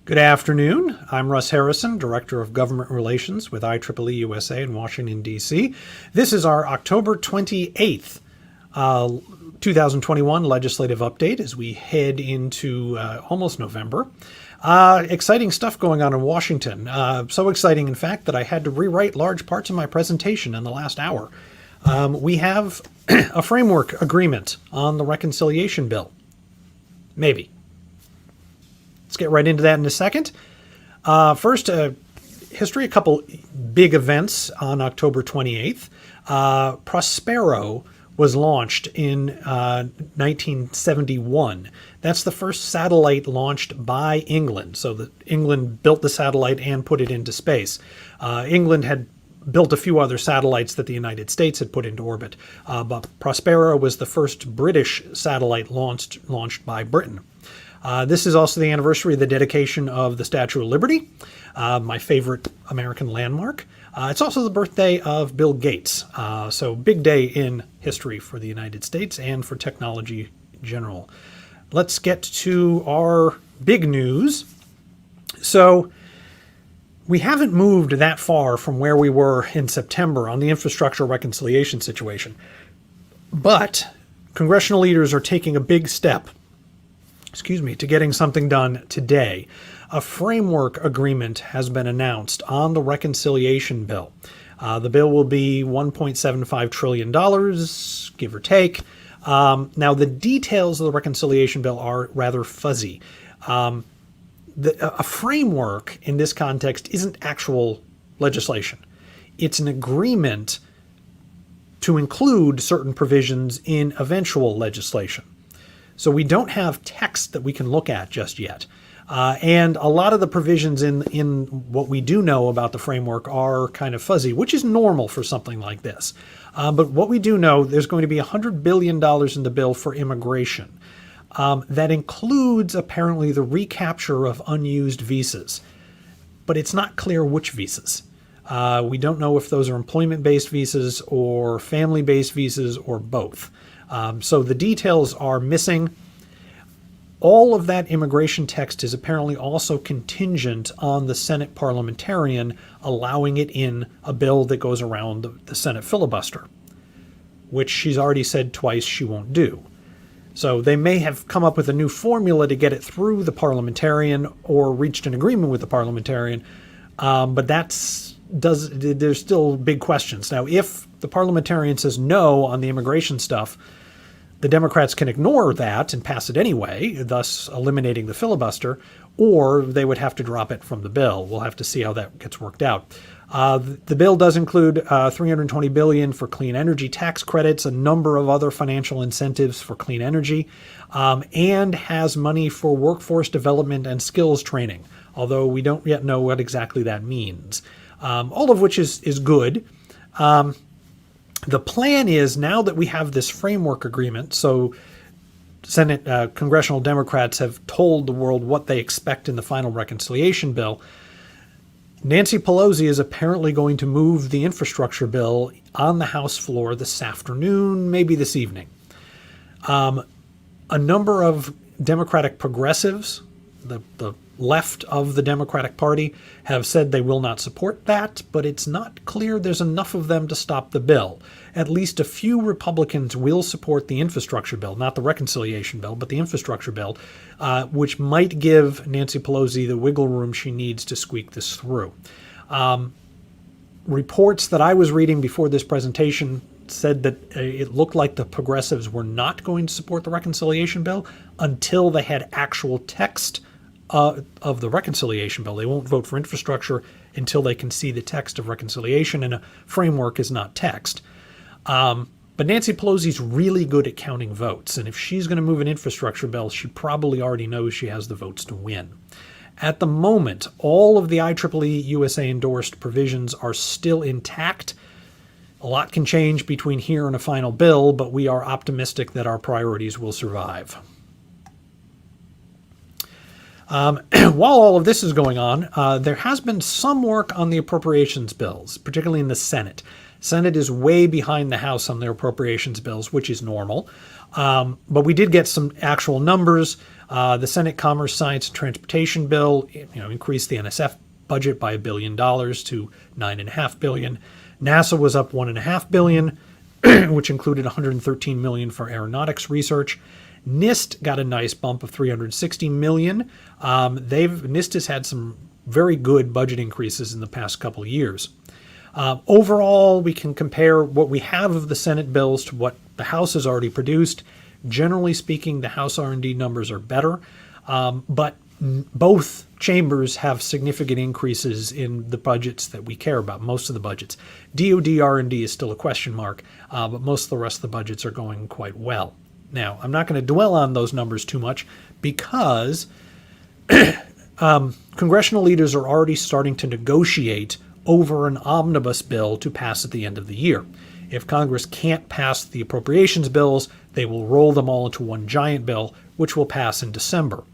Good afternoon. I'm Russ Harrison, Director of Government Relations with IEEE-USA in Washington, D.C. This is our October 28th, 2021 legislative update as we head into almost November. Exciting stuff going on in Washington. So exciting, in fact, that I had to rewrite large parts of my presentation in the last hour. We have a framework agreement on the reconciliation bill. Maybe. Let's get right into that in a second. First, history, a couple big events on October 28th. Prospero was launched in 1971. That's the first satellite launched by England. So England built the satellite and put it into space. England had built a few other satellites that the United States had put into orbit. But Prospero was the first British satellite launched by Britain. This is also the anniversary of the dedication of the Statue of Liberty, my favorite American landmark. It's also the birthday of Bill Gates, so big day in history for the United States and for technology in general. Let's get to our big news. So we haven't moved that far from where we were in September on the infrastructure reconciliation situation, but congressional leaders are taking a big step to getting something done today. A framework agreement has been announced on the reconciliation bill. The bill will be $1.75 trillion, give or take. Now, the details of the reconciliation bill are rather fuzzy. A framework in this context isn't actual legislation. It's an agreement to include certain provisions in eventual legislation. So we don't have text that we can look at just yet. And a lot of the provisions in what we do know about the framework are kind of fuzzy, which is normal for something like this. But what we do know, there's going to be $100 billion in the bill for immigration. That includes apparently the recapture of unused visas. But it's not clear which visas. We don't know if those are employment-based visas or family-based visas or both. So the details are missing. All of that immigration text is apparently also contingent on the Senate parliamentarian allowing it in a bill that goes around the Senate filibuster, which she's already said twice she won't do. So they may have come up with a new formula to get it through the parliamentarian or reached an agreement with the parliamentarian, but there's still big questions. Now, if the parliamentarian says no on the immigration stuff, the Democrats can ignore that and pass it anyway, thus eliminating the filibuster, or they would have to drop it from the bill. We'll have to see how that gets worked out. The bill does include $320 billion for clean energy tax credits, a number of other financial incentives for clean energy, and has money for workforce development and skills training, although we don't yet know what exactly that means. All of which is good. The plan is, now that we have this framework agreement, so Senate congressional Democrats have told the world what they expect in the final reconciliation bill, Nancy Pelosi is apparently going to move the infrastructure bill on the House floor this afternoon, maybe this evening. A number of Democratic progressives, the left of the Democratic Party, have said they will not support that, but it's not clear there's enough of them to stop the bill. At least a few Republicans will support the infrastructure bill, not the reconciliation bill, but the infrastructure bill, which might give Nancy Pelosi the wiggle room she needs to squeak this through. Reports that I was reading before this presentation said that it looked like the progressives were not going to support the reconciliation bill until they had actual text of the reconciliation bill. They won't vote for infrastructure until they can see the text of reconciliation, and a framework is not text. But Nancy Pelosi's really good at counting votes, and if she's going to move an infrastructure bill, she probably already knows she has the votes to win. At the moment, all of the IEEE-USA endorsed provisions are still intact. A lot can change between here and a final bill, but we are optimistic that our priorities will survive. While all of this is going on, there has been some work on the appropriations bills, particularly in the Senate. Senate is way behind the House on their appropriations bills, which is normal. But we did get some actual numbers. The Senate Commerce, Science, and Transportation bill, increased the NSF budget by $1 billion to $9.5 billion. NASA was up $1.5 billion, which included $113 million for aeronautics research. NIST got a nice bump of $360 million. NIST has had some very good budget increases in the past couple of years. Overall, we can compare what we have of the Senate bills to what the House has already produced. Generally speaking, the House R&D numbers are better, but both chambers have significant increases in the budgets that we care about, most of the budgets. DoD R&D is still a question mark, but most of the rest of the budgets are going quite well. Now, I'm not going to dwell on those numbers too much because congressional leaders are already starting to negotiate over an omnibus bill to pass at the end of the year. If Congress can't pass the appropriations bills, they will roll them all into one giant bill, which will pass in December.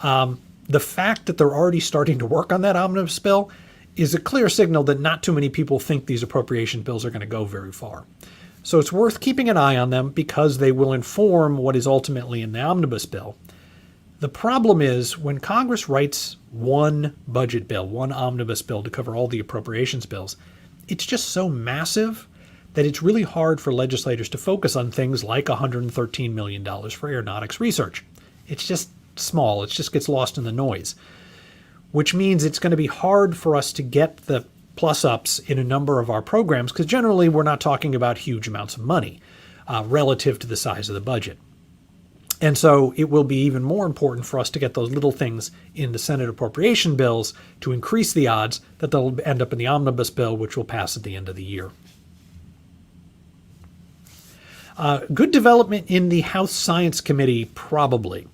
The fact that they're already starting to work on that omnibus bill is a clear signal that not too many people think these appropriation bills are going to go very far. So it's worth keeping an eye on them because they will inform what is ultimately in the omnibus bill. The problem is when Congress writes one budget bill, one omnibus bill to cover all the appropriations bills, it's just so massive that it's really hard for legislators to focus on things like $113 million for aeronautics research. It's just small. It just gets lost in the noise, which means it's going to be hard for us to get the plus-ups in a number of our programs because generally we're not talking about huge amounts of money relative to the size of the budget. And so it will be even more important for us to get those little things in the Senate appropriation bills to increase the odds that they'll end up in the omnibus bill, which will pass at the end of the year. Good development in the House Science Committee, probably.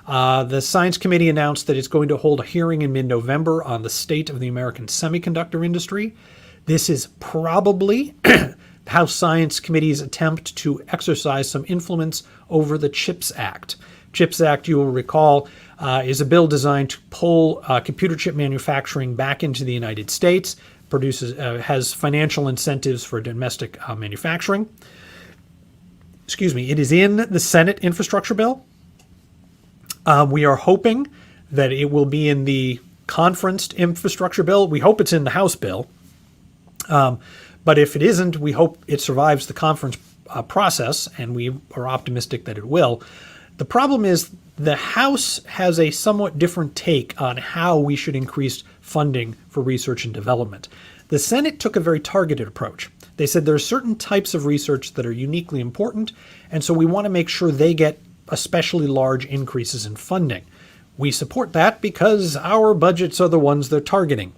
The Science Committee announced that it's going to hold a hearing in mid-November on the state of the American semiconductor industry. This is probably the House Science Committee's attempt to exercise some influence over the CHIPS Act. CHIPS Act, you will recall, is a bill designed to pull computer chip manufacturing back into the United States, has financial incentives for domestic manufacturing. It is in the Senate infrastructure bill. We are hoping that it will be in the conference infrastructure bill. We hope it's in the House bill. But if it isn't, we hope it survives the conference process, and we are optimistic that it will. The problem is the House has a somewhat different take on how we should increase funding for research and development. The Senate took a very targeted approach. They said there are certain types of research that are uniquely important, and so we want to make sure they get especially large increases in funding. We support that because our budgets are the ones they're targeting.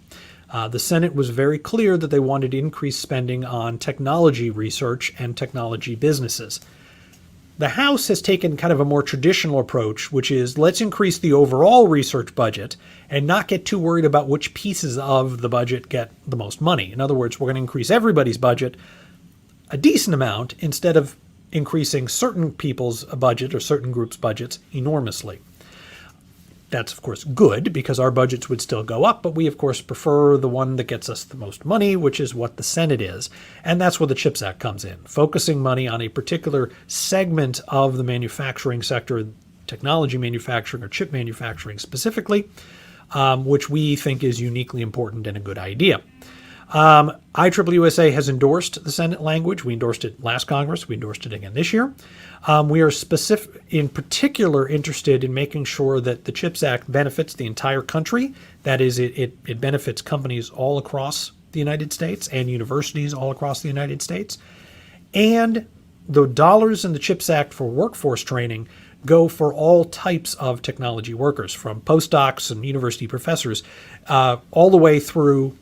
The Senate was very clear that they wanted increased spending on technology research and technology businesses. The House has taken kind of a more traditional approach, which is let's increase the overall research budget and not get too worried about which pieces of the budget get the most money. In other words, we're going to increase everybody's budget a decent amount instead of increasing certain people's budget or certain groups' budgets enormously. That's, of course, good because our budgets would still go up, but we, of course, prefer the one that gets us the most money, which is what the Senate is. And that's where the CHIPS Act comes in, focusing money on a particular segment of the manufacturing sector, technology manufacturing or chip manufacturing specifically, which we think is uniquely important and a good idea. IEEE-USA has endorsed the Senate language. We endorsed it last Congress. We endorsed it again this year. We are in particular interested in making sure that the CHIPS Act benefits the entire country. That is, it benefits companies all across the United States and universities all across the United States. And the dollars in the CHIPS Act for workforce training go for all types of technology workers, from postdocs and university professors, all the way through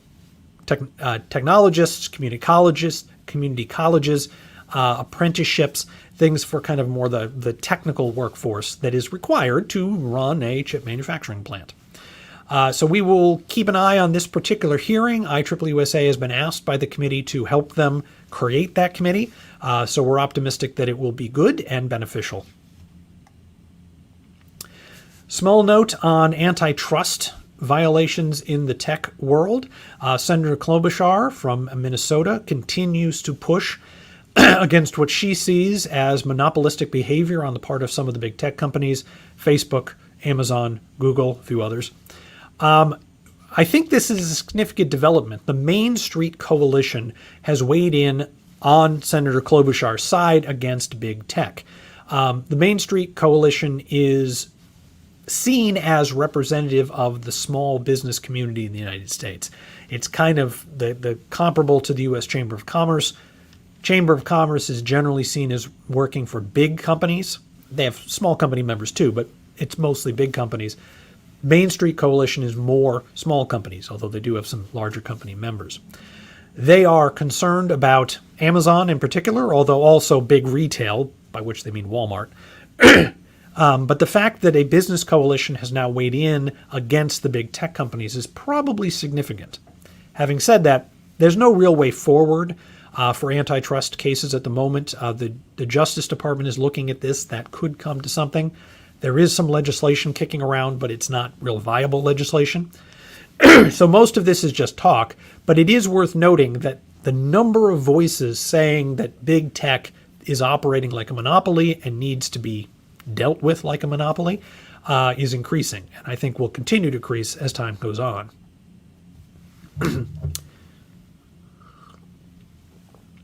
technologists, community colleges, apprenticeships, things for kind of more the technical workforce that is required to run a chip manufacturing plant. So we will keep an eye on this particular hearing. IEEE-USA has been asked by the committee to help them create that committee. So we're optimistic that it will be good and beneficial. Small note on antitrust violations in the tech world. Senator Klobuchar from Minnesota continues to push against what she sees as monopolistic behavior on the part of some of the big tech companies, Facebook Amazon, Google, a few others. I think this is a significant development. The Main Street Coalition has weighed in on Senator Klobuchar's side against big tech. The Main Street Coalition is seen as representative of the small business community in the United States. It's kind of the comparable to the U.S. Chamber of Commerce. Chamber of Commerce is generally seen as working for big companies. They have small company members too, but it's mostly big companies. Main Street Coalition is more small companies, although they do have some larger company members. They are concerned about Amazon in particular, although also big retail, by which they mean Walmart. But the fact that a business coalition has now weighed in against the big tech companies is probably significant. Having said that, there's no real way forward for antitrust cases at the moment. The Justice Department is looking at this. That could come to something. There is some legislation kicking around, but it's not real viable legislation. So most of this is just talk, but it is worth noting that the number of voices saying that big tech is operating like a monopoly and needs to be dealt with like a monopoly is increasing, and I think will continue to increase as time goes on.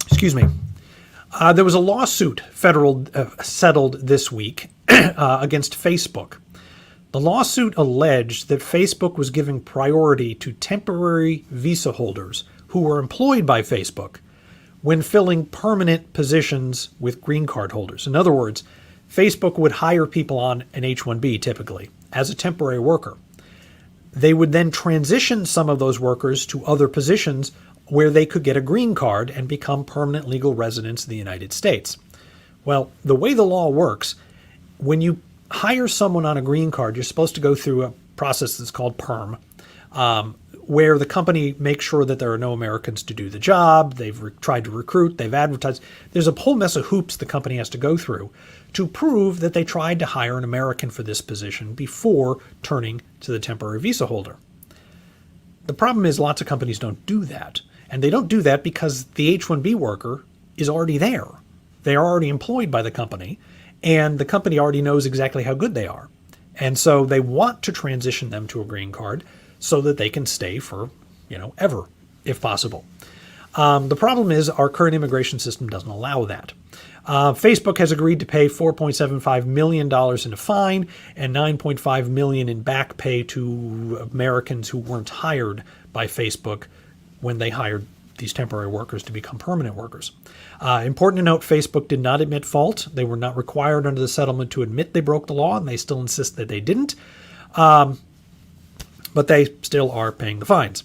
Excuse me. There was a lawsuit settled this week against Facebook. The lawsuit alleged that Facebook was giving priority to temporary visa holders who were employed by Facebook when filling permanent positions with green card holders. In other words, Facebook would hire people on an H-1B typically as a temporary worker. They would then transition some of those workers to other positions where they could get a green card and become permanent legal residents of the United States. Well, the way the law works, when you hire someone on a green card, you're supposed to go through a process that's called PERM, where the company makes sure that there are no Americans to do the job. They've tried to recruit, they've advertised. There's a whole mess of hoops the company has to go through to prove that they tried to hire an American for this position before turning to the temporary visa holder. The problem is lots of companies don't do that. And they don't do that because the H-1B worker is already there. They are already employed by the company, and the company already knows exactly how good they are. And so they want to transition them to a green card so that they can stay for, ever, if possible. The problem is our current immigration system doesn't allow that. Facebook has agreed to pay $4.75 million in a fine and $9.5 million in back pay to Americans who weren't hired by Facebook when they hired these temporary workers to become permanent workers. Important to note, Facebook did not admit fault. They were not required under the settlement to admit they broke the law, and they still insist that they didn't. But they still are paying the fines.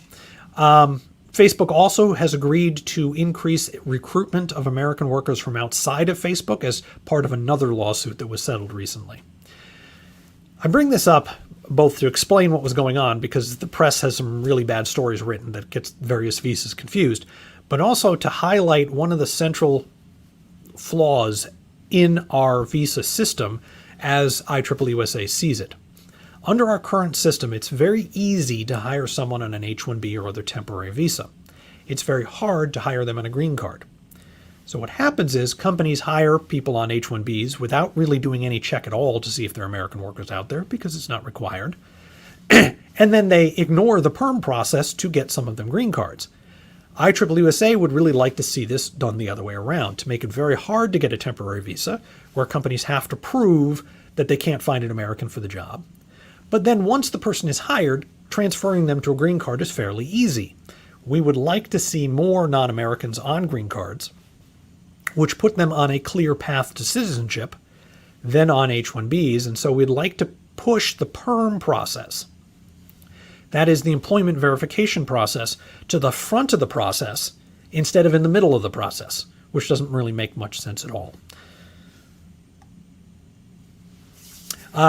Facebook also has agreed to increase recruitment of American workers from outside of Facebook as part of another lawsuit that was settled recently. I bring this up both to explain what was going on, because the press has some really bad stories written that gets various visas confused, but also to highlight one of the central flaws in our visa system as IEEE-USA sees it. Under our current system, it's very easy to hire someone on an H-1B or other temporary visa. It's very hard to hire them on a green card. So what happens is companies hire people on H-1Bs without really doing any check at all to see if there are American workers out there, because it's not required. And then they ignore the PERM process to get some of them green cards. IEEE-USA would really like to see this done the other way around, to make it very hard to get a temporary visa, where companies have to prove that they can't find an American for the job. But then once the person is hired, transferring them to a green card is fairly easy. We would like to see more non-Americans on green cards, which put them on a clear path to citizenship, then on H-1Bs, and so we'd like to push the PERM process, that is the employment verification process, to the front of the process instead of in the middle of the process, which doesn't really make much sense at all.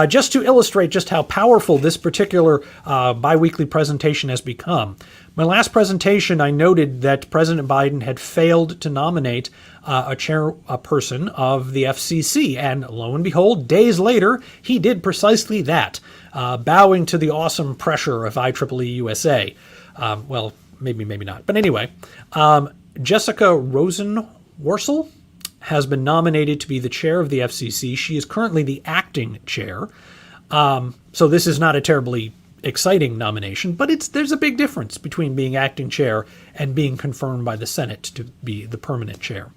Just to illustrate just how powerful this particular biweekly presentation has become, my last presentation I noted that President Biden had failed to nominate a chairperson of the FCC, and lo and behold, days later, he did precisely that, bowing to the awesome pressure of IEEE-USA. Well, maybe not. But anyway, Jessica Rosenworcel has been nominated to be the chair of the FCC. She is currently the acting chair. So this is not a terribly exciting nomination, but there's a big difference between being acting chair and being confirmed by the Senate to be the permanent chair.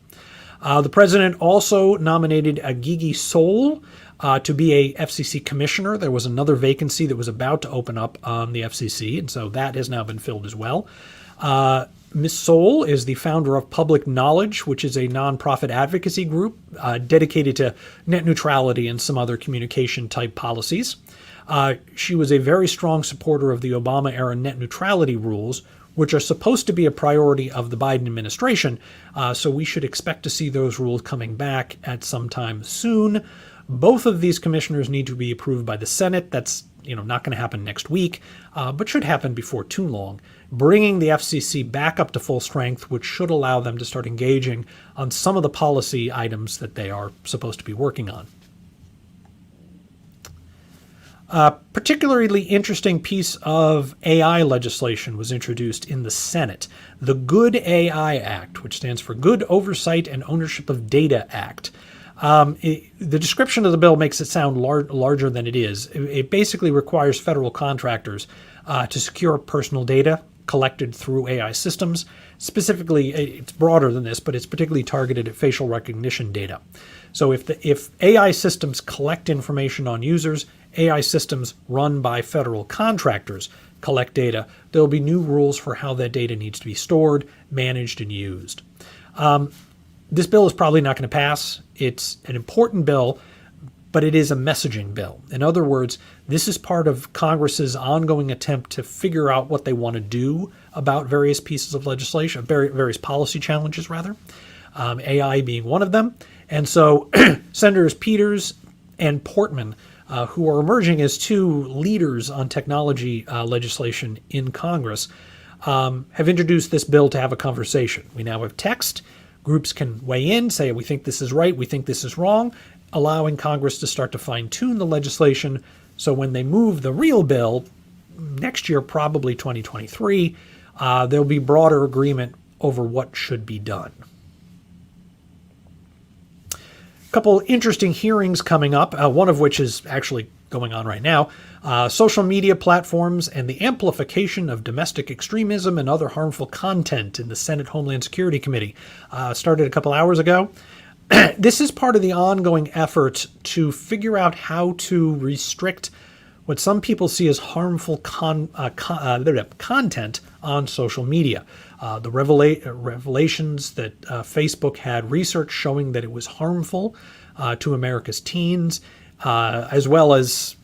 The president also nominated Gigi Sol to be a FCC commissioner. There was another vacancy that was about to open up on the FCC, and so that has now been filled as well. Ms. Sol is the founder of Public Knowledge, which is a nonprofit advocacy group dedicated to net neutrality and some other communication-type policies. She was a very strong supporter of the Obama-era net neutrality rules, which are supposed to be a priority of the Biden administration, so we should expect to see those rules coming back at some time soon. Both of these commissioners need to be approved by the Senate. That's not going to happen next week, but should happen before too long, bringing the FCC back up to full strength, which should allow them to start engaging on some of the policy items that they are supposed to be working on. A particularly interesting piece of AI legislation was introduced in the Senate, the Good AI Act, which stands for Good Oversight and Ownership of Data Act. The description of the bill makes it sound larger than it is. It basically requires federal contractors to secure personal data collected through AI systems. Specifically, it's broader than this, but it's particularly targeted at facial recognition data. So if AI systems collect information on users, AI systems run by federal contractors collect data, there'll be new rules for how that data needs to be stored, managed, and used. This bill is probably not going to pass. It's an important bill, but it is a messaging bill. In other words, this is part of Congress's ongoing attempt to figure out what they want to do about various pieces of legislation, various policy challenges, rather, AI being one of them. And so Senators Peters and Portman, who are emerging as two leaders on technology legislation in Congress, have introduced this bill to have a conversation. We now have text. Groups can weigh in, say, we think this is right, we think this is wrong, allowing Congress to start to fine-tune the legislation so when they move the real bill, next year, probably 2023, there'll be broader agreement over what should be done. A couple interesting hearings coming up, one of which is actually going on right now. Social media platforms and the amplification of domestic extremism and other harmful content in the Senate Homeland Security Committee started a couple hours ago. This is part of the ongoing effort to figure out how to restrict what some people see as harmful content on social media. The revelations that Facebook had research showing that it was harmful to America's teens, as well as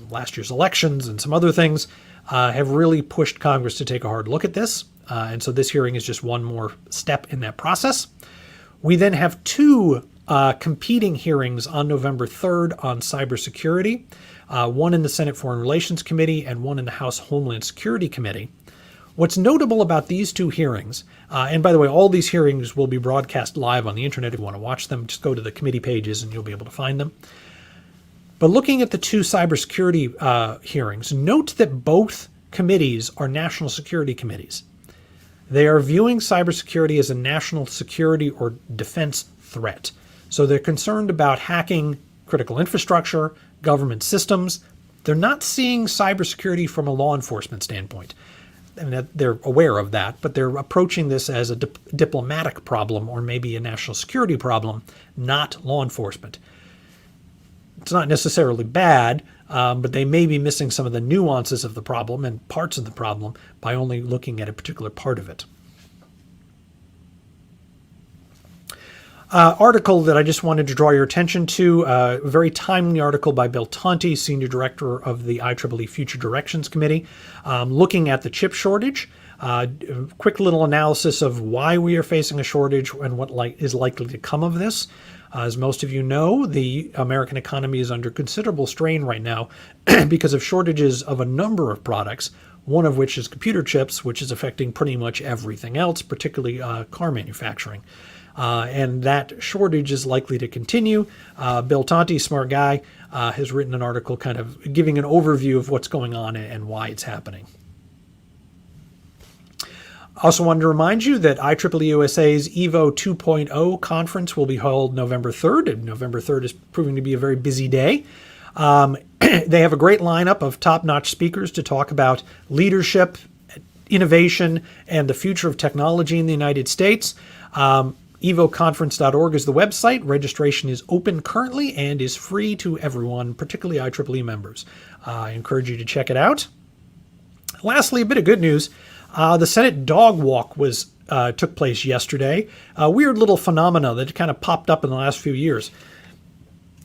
last year's elections and some other things, have really pushed Congress to take a hard look at this. And so this hearing is just one more step in that process. We then have two competing hearings on November 3rd on cybersecurity, one in the Senate Foreign Relations Committee and one in the House Homeland Security Committee. What's notable about these two hearings, and by the way, all these hearings will be broadcast live on the internet. If you want to watch them, just go to the committee pages and you'll be able to find them. But looking at the two cybersecurity hearings, note that both committees are national security committees. They are viewing cybersecurity as a national security or defense threat. So they're concerned about hacking critical infrastructure, government systems. They're not seeing cybersecurity from a law enforcement standpoint. And they're aware of that, but they're approaching this as a diplomatic problem or maybe a national security problem, not law enforcement. It's not necessarily bad, but they may be missing some of the nuances of the problem and parts of the problem by only looking at a particular part of it. Article that I just wanted to draw your attention to, a very timely article by Bill Tonti, Senior Director of the IEEE Future Directions Committee, looking at the chip shortage. Quick little analysis of why we are facing a shortage and what is likely to come of this. As most of you know, the American economy is under considerable strain right now because of shortages of a number of products, one of which is computer chips, which is affecting pretty much everything else, particularly car manufacturing. And that shortage is likely to continue. Bill Tonti, smart guy, has written an article kind of giving an overview of what's going on and why it's happening. Also wanted to remind you that IEEE-USA's EVO 2.0 conference will be held November 3rd. And November 3rd is proving to be a very busy day. They have a great lineup of top-notch speakers to talk about leadership, innovation, and the future of technology in the United States. evoconference.org is the website. Registration is open currently and is free to everyone, particularly IEEE members. I encourage you to check it out. Lastly, a bit of good news. The Senate dog walk took place yesterday. A weird little phenomena that kind of popped up in the last few years.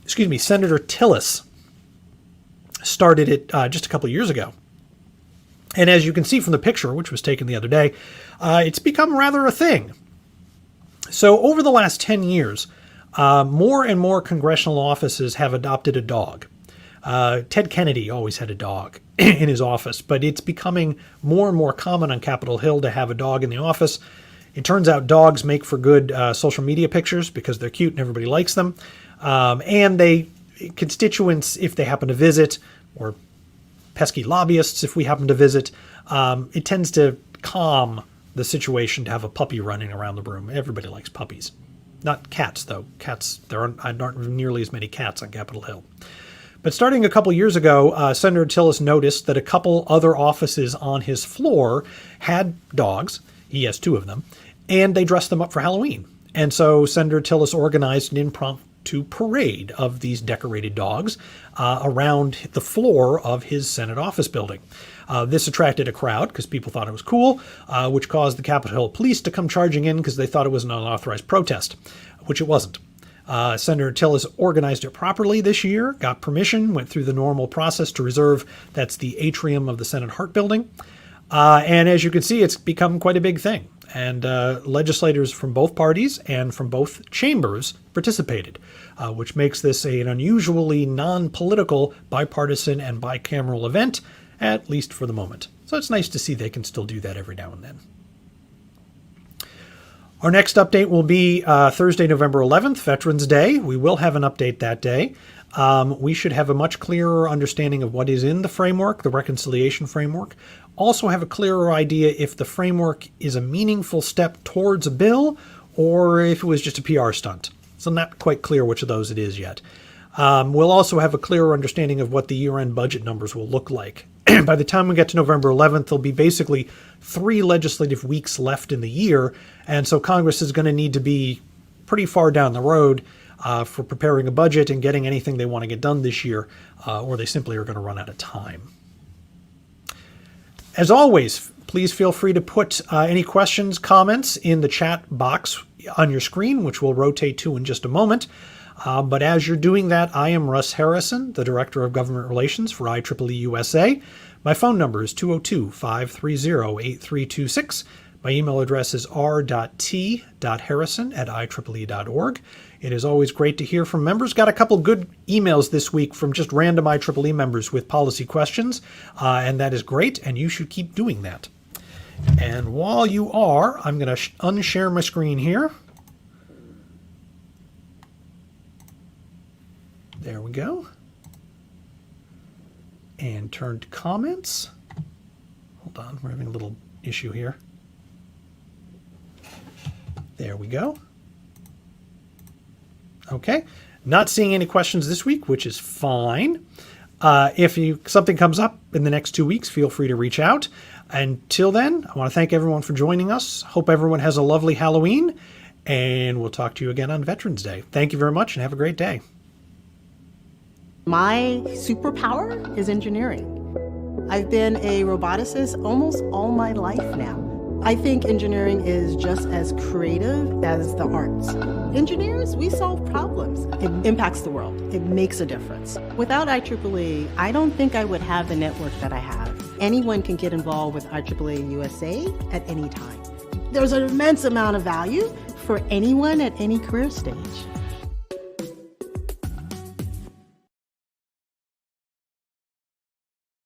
Senator Tillis started it just a couple of years ago. And as you can see from the picture, which was taken the other day, it's become rather a thing. So over the last 10 years, more and more congressional offices have adopted a dog. Ted Kennedy always had a dog in his office, but it's becoming more and more common on Capitol Hill to have a dog in the office. It turns out dogs make for good social media pictures because they're cute and everybody likes them. And constituents, if they happen to visit, or pesky lobbyists, if we happen to visit, it tends to calm the situation to have a puppy running around the room. Everybody likes puppies. Not cats, though. There aren't nearly as many cats on Capitol Hill. But starting a couple years ago, Senator Tillis noticed that a couple other offices on his floor had dogs. He has 2 of them. And they dressed them up for Halloween. And so Senator Tillis organized an impromptu parade of these decorated dogs around the floor of his Senate office building. This attracted a crowd because people thought it was cool, which caused the Capitol Hill police to come charging in because they thought it was an unauthorized protest, which it wasn't. Senator Tillis organized it properly this year, got permission, went through the normal process to reserve, that's the atrium of the Senate Hart Building. And as you can see, it's become quite a big thing. And legislators from both parties and from both chambers participated, which makes this an unusually non-political, bipartisan, and bicameral event, at least for the moment. So it's nice to see they can still do that every now and then. Our next update will be Thursday, November 11th, Veterans Day. We will have an update that day. We should have a much clearer understanding of what is in the framework, the reconciliation framework. Also have a clearer idea if the framework is a meaningful step towards a bill or if it was just a PR stunt. So not quite clear which of those it is yet. We'll also have a clearer understanding of what the year-end budget numbers will look like. By the time we get to November 11th, there'll be basically 3 legislative weeks left in the year, and so Congress is going to need to be pretty far down the road for preparing a budget and getting anything they want to get done this year, or they simply are going to run out of time. As always, please feel free to put any questions, comments in the chat box on your screen, which we'll rotate to in just a moment. But as you're doing that, I am Russ Harrison, the Director of Government Relations for IEEE-USA. My phone number is 202-530-8326. My email address is r.t.harrison@ieee.org. It is always great to hear from members. Got a couple good emails this week from just random IEEE members with policy questions, and that is great, and you should keep doing that. And while you are, I'm going to unshare my screen here. There we go. And turn to comments. Hold on, we're having a little issue here. There we go. Okay, not seeing any questions this week, which is fine. If something comes up in the next 2 weeks, feel free to reach out. Until then, I want to thank everyone for joining us. Hope everyone has a lovely Halloween, and we'll talk to you again on Veterans Day. Thank you very much, and have a great day. My superpower is engineering. I've been a roboticist almost all my life now. I think engineering is just as creative as the arts. Engineers, we solve problems. It impacts the world. It makes a difference. Without IEEE, I don't think I would have the network that I have. Anyone can get involved with IEEE-USA at any time. There's an immense amount of value for anyone at any career stage.